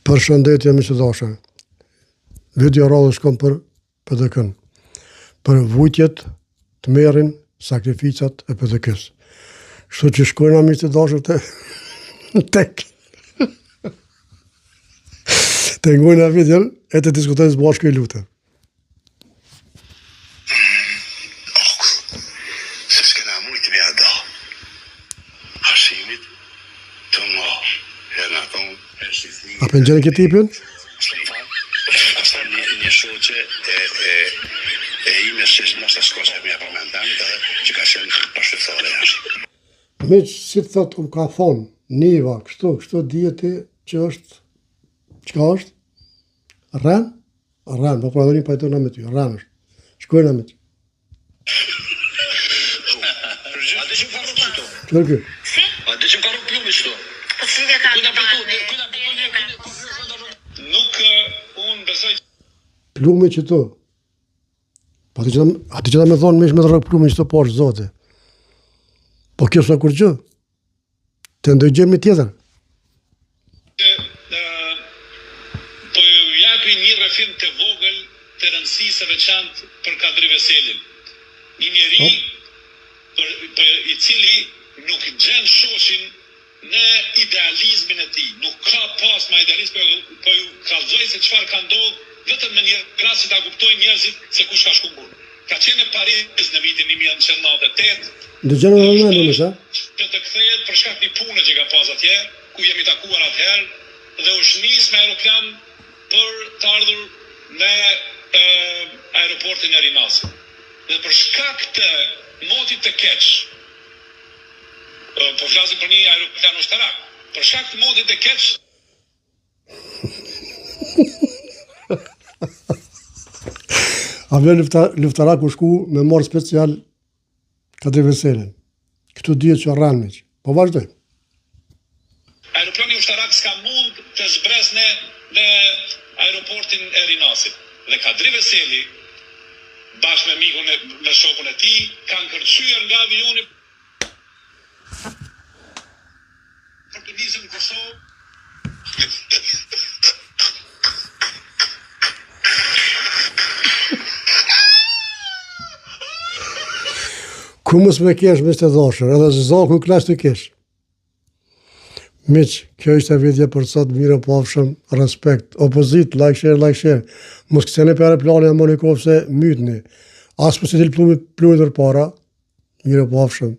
Përshëndetje miq të dashur. Video radhë shkon për PDK-n. Për vujtjet të merrin sakrificat e PDK-s. Kështu që shkojna miq të dashur tek ngojna videon e të diskutojmë së bashku, lutem. Se s'kena mujt me ada. Hashimit të nga. Herë në thonë, A pëngjenë këtë tipin? Asta një shoqe e ime se nëse s'ko se me përmendan që ka qenë pashtetore jashtë. Miq, si të thot, ka thonë, Niva, kështu dijeti që është, çka është? Rën, po edhe një pajtona me ty, rën është. Shkojna me ty. A dhe që më ka rupë qëto? Qërë kë? A dhe që më ka rupë plumi qëto? Po si dhe ka të Nuk unë besoj Plumi që tu. Ati që ta me thonë mish me të rëkë plumin që të poshë, zote. Po kjo s'ka kur gjë. Të ndoj gjemi tjetër. po ju japi një rrëfim të vogël të rëndësisë së veçantë për Kadri Veselin. Një njeri për i cili nuk gjen shoqin në idealizmin e tij. Nuk ka pas ma idealizm, po ju kallëzoj se çfarë ka ndodhur vetëm me një rast që ta kuptojnë njerëzit se kush ka shku burr. Ka qenë në Paris në vitin 1998. Dëgjoni më mirë, sa? Që të kthehet për shkak të punës që ka pas atje, ku jemi takuar atëherë, dhe u shnis me aeroplan për të ardhur në aeroportin e Rinasit. Dhe për shkak të motit të keq, po flasim për një aeroplan ushtarak, për shkak të motit të keq, Avë luftarak u shku me morë special Kadri Veselin. Këtu dihet që rranë miq. Po vazhdoj. aeroplani ushtarak s'ka mund të zbresne në aeroportin e Rinasit. Dhe Kadri Veseli, bashkë me mikun me shokun e tij, kanë kërcyer nga avioni për të nisur në Kosovë. Ku mos me kesh miq të dashur, edhe zoku klash të kesh. Miq, kjo ishte video për sot, mirë pafshëm, respekt, opozit, like share. Mos kësene për aeroplanin e Monikov se mytni. As mos e dil plumit për para, mirë pafshëm.